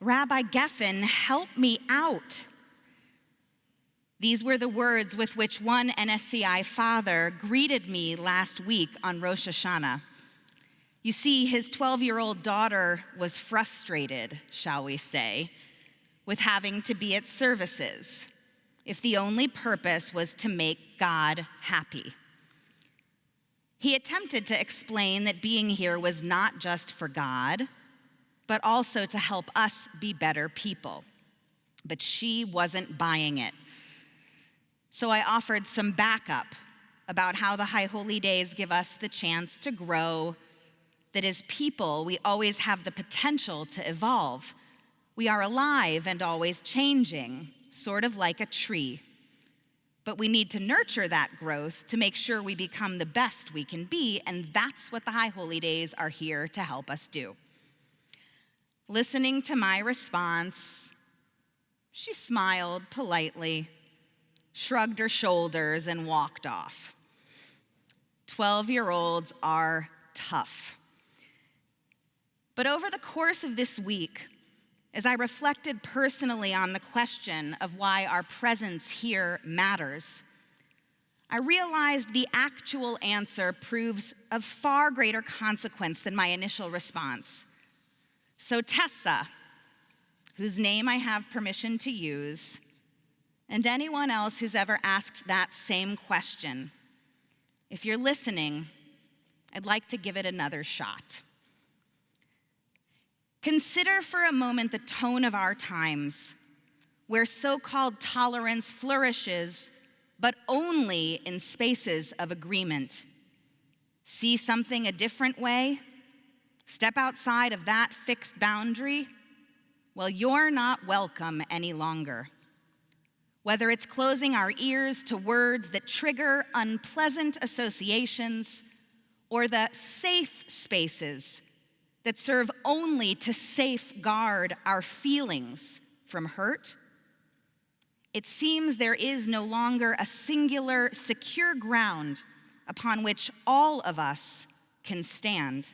Rabbi Geffen, help me out. These were the words with which one NSCI father greeted me last week on Rosh Hashanah. You see, his 12-year-old daughter was frustrated, shall we say, with having to be at services, if the only purpose was to make God happy. He attempted to explain that being here was not just for God, but also to help us be better people. But she wasn't buying it. So I offered some backup about how the High Holy Days give us the chance to grow, that as people, we always have the potential to evolve. We are alive and always changing, sort of like a tree. But we need to nurture that growth to make sure we become the best we can be, and that's what the High Holy Days are here to help us do. Listening to my response, she smiled politely, shrugged her shoulders, and walked off. 12-year-olds are tough. But over the course of this week, as I reflected personally on the question of why our presence here matters, I realized the actual answer proves of far greater consequence than my initial response. So Tessa, whose name I have permission to use, and anyone else who's ever asked that same question, if you're listening, I'd like to give it another shot. Consider for a moment the tone of our times, where so-called tolerance flourishes, but only in spaces of agreement. See something a different way? Step outside of that fixed boundary? Well, you're not welcome any longer. Whether it's closing our ears to words that trigger unpleasant associations, or the safe spaces that serve only to safeguard our feelings from hurt, it seems there is no longer a singular, secure ground upon which all of us can stand.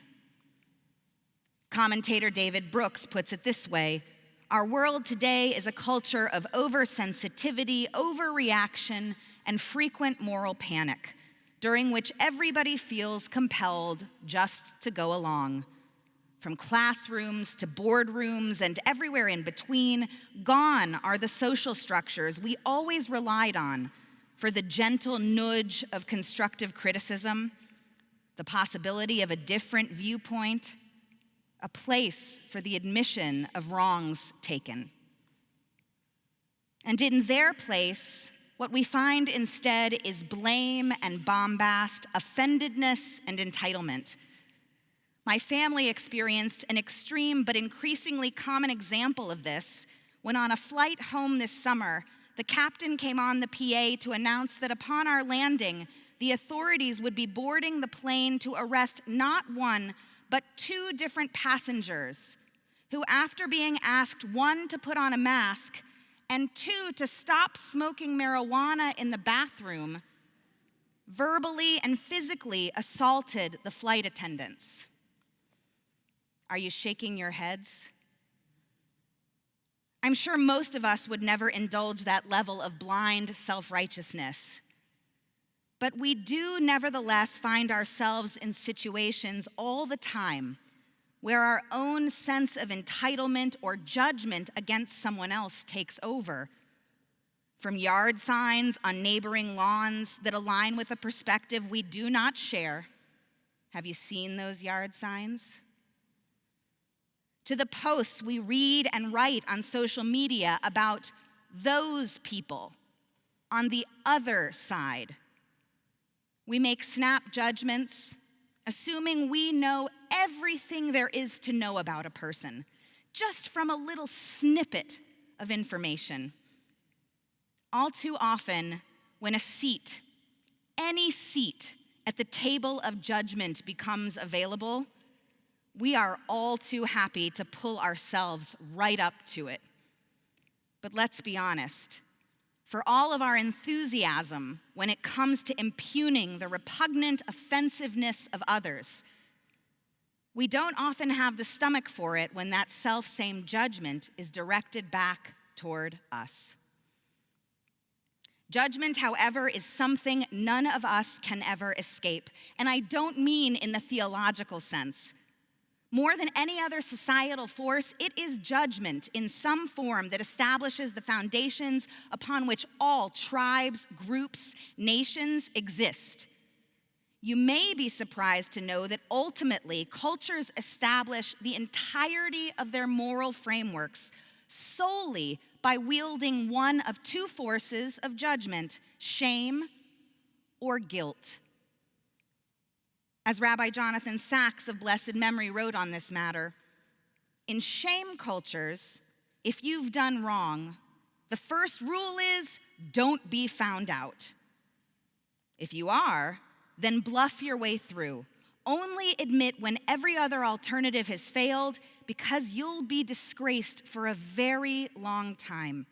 Commentator David Brooks puts it this way: our world today is a culture of oversensitivity, overreaction, and frequent moral panic, during which everybody feels compelled just to go along. From classrooms to boardrooms and everywhere in between, gone are the social structures we always relied on for the gentle nudge of constructive criticism, the possibility of a different viewpoint, a place for the admission of wrongs taken. And in their place, what we find instead is blame and bombast, offendedness and entitlement. My family experienced an extreme but increasingly common example of this when on a flight home this summer, the captain came on the PA to announce that upon our landing, the authorities would be boarding the plane to arrest not one, but two different passengers who, after being asked, one, to put on a mask, and two, to stop smoking marijuana in the bathroom, verbally and physically assaulted the flight attendants. Are you shaking your heads? I'm sure most of us would never indulge that level of blind self-righteousness. But we do nevertheless find ourselves in situations all the time where our own sense of entitlement or judgment against someone else takes over. From yard signs on neighboring lawns that align with a perspective we do not share. Have you seen those yard signs? To the posts we read and write on social media about those people on the other side. We make snap judgments, assuming we know everything there is to know about a person, just from a little snippet of information. All too often, when a seat, any seat at the table of judgment becomes available, we are all too happy to pull ourselves right up to it. But let's be honest, for all of our enthusiasm when it comes to impugning the repugnant offensiveness of others, We don't often have the stomach for it when that self-same judgment is directed back toward us. Judgment, however, is something none of us can ever escape, and I don't mean in the theological sense. More than any other societal force, it is judgment in some form that establishes the foundations upon which all tribes, groups, nations exist. You may be surprised to know that ultimately cultures establish the entirety of their moral frameworks solely by wielding one of two forces of judgment: shame or guilt. As Rabbi Jonathan Sacks of blessed memory wrote on this matter, in shame cultures, if you've done wrong, the first rule is don't be found out. If you are, then bluff your way through. Only admit when every other alternative has failed, because you'll be disgraced for a very long time.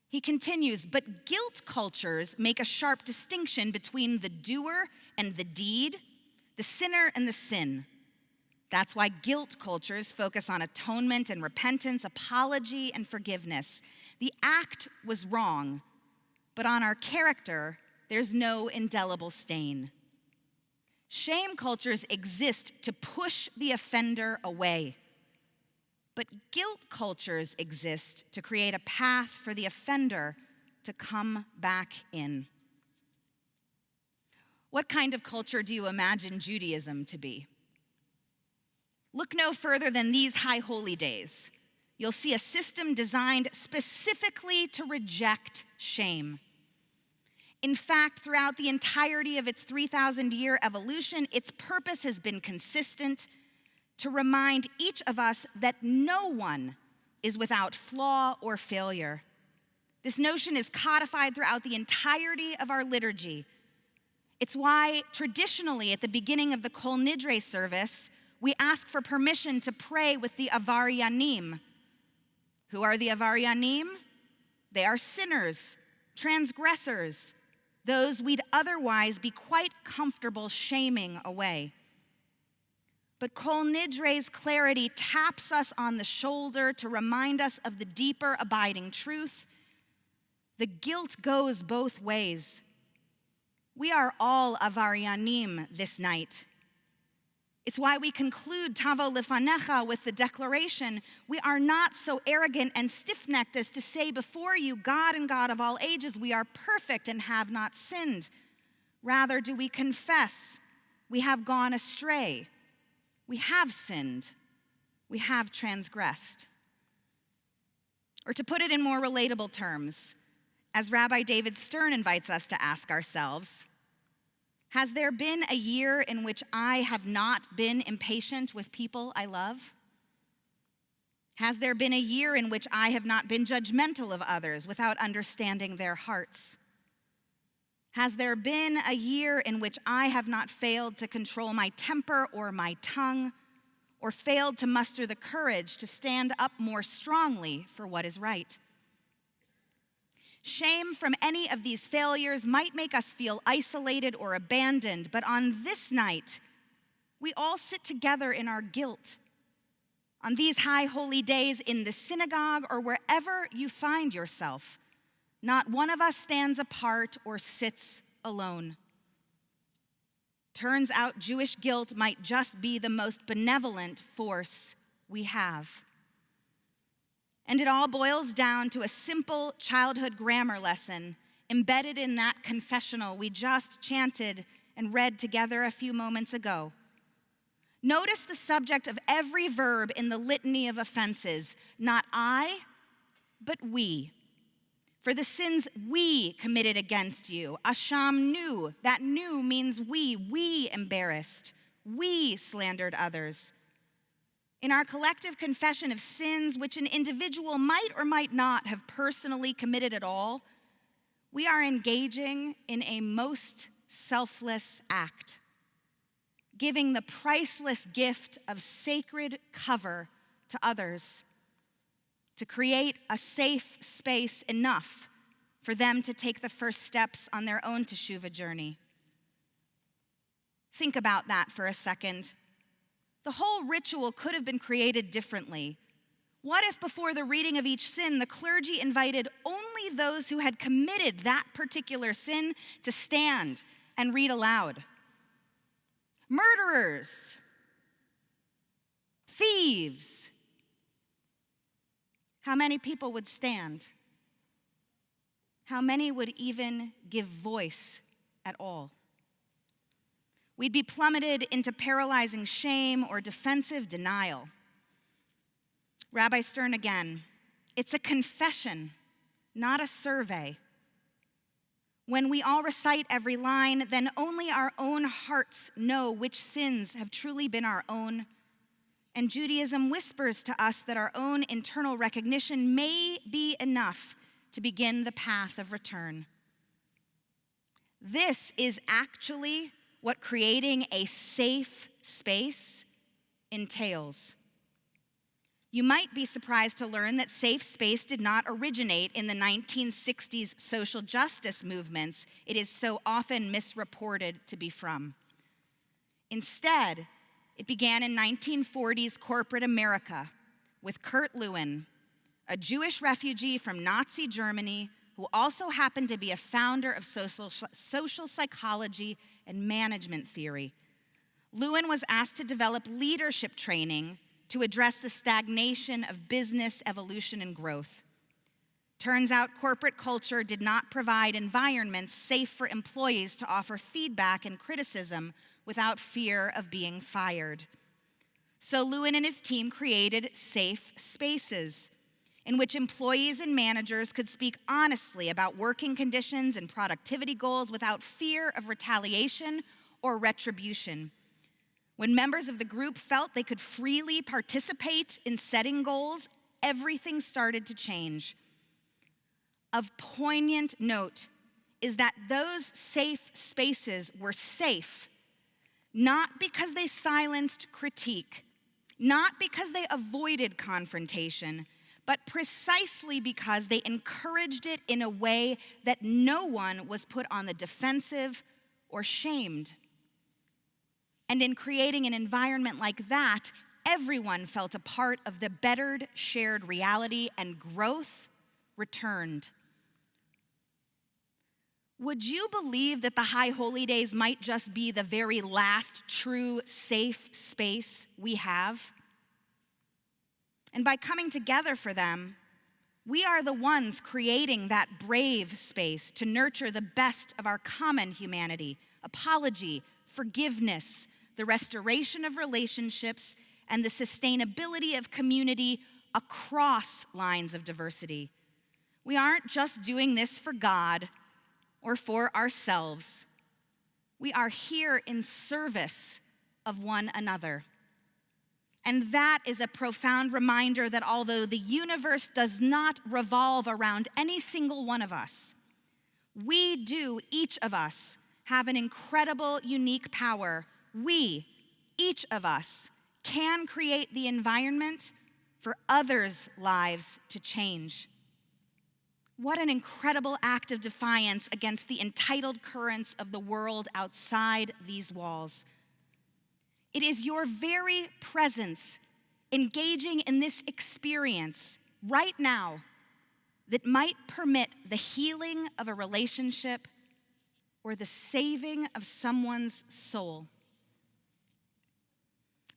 He continues, but guilt cultures make a sharp distinction between the doer and the deed, the sinner and the sin. That's why guilt cultures focus on atonement and repentance, apology and forgiveness. The act was wrong, but on our character, there's no indelible stain. Shame cultures exist to push the offender away, but guilt cultures exist to create a path for the offender to come back in. What kind of culture do you imagine Judaism to be? Look no further than these high holy days. You'll see a system designed specifically to reject shame. In fact, throughout the entirety of its 3,000-year evolution, its purpose has been consistent: to remind each of us that no one is without flaw or failure. This notion is codified throughout the entirety of our liturgy. It's why traditionally at the beginning of the Kol Nidre service, we ask for permission to pray with the Avaryanim. Who are the Avaryanim? They are sinners, transgressors, those we'd otherwise be quite comfortable shaming away. But Kol Nidre's clarity taps us on the shoulder to remind us of the deeper abiding truth. The guilt goes both ways. We are all Avaryanim this night. It's why we conclude Tavo Lefanecha with the declaration, we are not so arrogant and stiff-necked as to say before you, God and God of all ages, we are perfect and have not sinned. Rather do we confess, we have gone astray, we have sinned, we have transgressed. Or to put it in more relatable terms, as Rabbi David Stern invites us to ask ourselves, has there been a year in which I have not been impatient with people I love? Has there been a year in which I have not been judgmental of others without understanding their hearts? Has there been a year in which I have not failed to control my temper or my tongue, or failed to muster the courage to stand up more strongly for what is right? Shame from any of these failures might make us feel isolated or abandoned, but on this night, we all sit together in our guilt. On these high holy days in the synagogue or wherever you find yourself, not one of us stands apart or sits alone. Turns out Jewish guilt might just be the most benevolent force we have. And it all boils down to a simple childhood grammar lesson embedded in that confessional we just chanted and read together a few moments ago. Notice the subject of every verb in the litany of offenses, not I, but we. For the sins we committed against you, Asham knew, that knew means we embarrassed, we slandered others. In our collective confession of sins which an individual might or might not have personally committed at all, we are engaging in a most selfless act, giving the priceless gift of sacred cover to others, to create a safe space enough for them to take the first steps on their own teshuvah journey. Think about that for a second. The whole ritual could have been created differently. What if before the reading of each sin, the clergy invited only those who had committed that particular sin to stand and read aloud? Murderers, thieves. How many people would stand? How many would even give voice at all? We'd be plummeted into paralyzing shame or defensive denial. Rabbi Stern again, it's a confession, not a survey. When we all recite every line, then only our own hearts know which sins have truly been our own. And Judaism whispers to us that our own internal recognition may be enough to begin the path of return. This is actually what creating a safe space entails. You might be surprised to learn that safe space did not originate in the 1960s social justice movements it is so often misreported to be from. Instead, it began in 1940s corporate America with Kurt Lewin, a Jewish refugee from Nazi Germany who also happened to be a founder of social psychology and management theory. Lewin was asked to develop leadership training to address the stagnation of business evolution and growth. Turns out corporate culture did not provide environments safe for employees to offer feedback and criticism without fear of being fired. So Lewin and his team created safe spaces in which employees and managers could speak honestly about working conditions and productivity goals without fear of retaliation or retribution. When members of the group felt they could freely participate in setting goals, everything started to change. Of poignant note is that those safe spaces were safe, not because they silenced critique, not because they avoided confrontation, but precisely because they encouraged it in a way that no one was put on the defensive or shamed. And in creating an environment like that, everyone felt a part of the bettered shared reality and growth returned. Would you believe that the High Holy Days might just be the very last true safe space we have? And by coming together for them, we are the ones creating that brave space to nurture the best of our common humanity, apology, forgiveness, the restoration of relationships, and the sustainability of community across lines of diversity. We aren't just doing this for God or for ourselves. We are here in service of one another. And that is a profound reminder that although the universe does not revolve around any single one of us, we do, each of us, have an incredible, unique power. We, each of us, can create the environment for others' lives to change. What an incredible act of defiance against the entitled currents of the world outside these walls. It is your very presence engaging in this experience right now that might permit the healing of a relationship or the saving of someone's soul.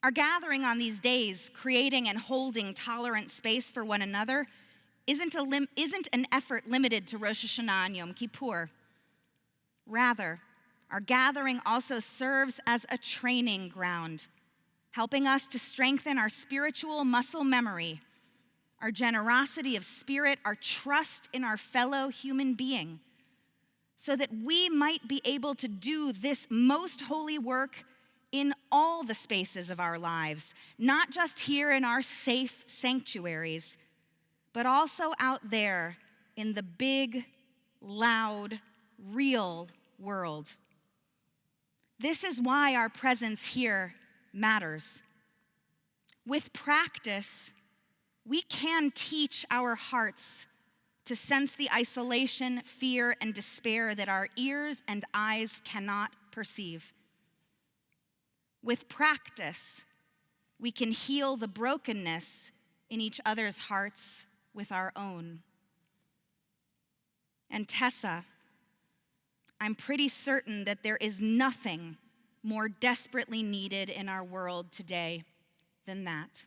Our gathering on these days, creating and holding tolerant space for one another, isn't an effort limited to Rosh Hashanah and Yom Kippur. Rather, our gathering also serves as a training ground, helping us to strengthen our spiritual muscle memory, our generosity of spirit, our trust in our fellow human being, so that we might be able to do this most holy work in all the spaces of our lives, not just here in our safe sanctuaries, but also out there in the big, loud, real world. This is why our presence here matters. With practice, we can teach our hearts to sense the isolation, fear, and despair that our ears and eyes cannot perceive. With practice, we can heal the brokenness in each other's hearts with our own. And Tessa, I'm pretty certain that there is nothing more desperately needed in our world today than that.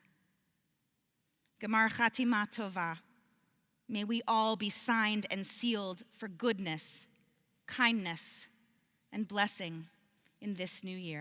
Gemar Chatima Tova. May we all be signed and sealed for goodness, kindness, and blessing in this new year.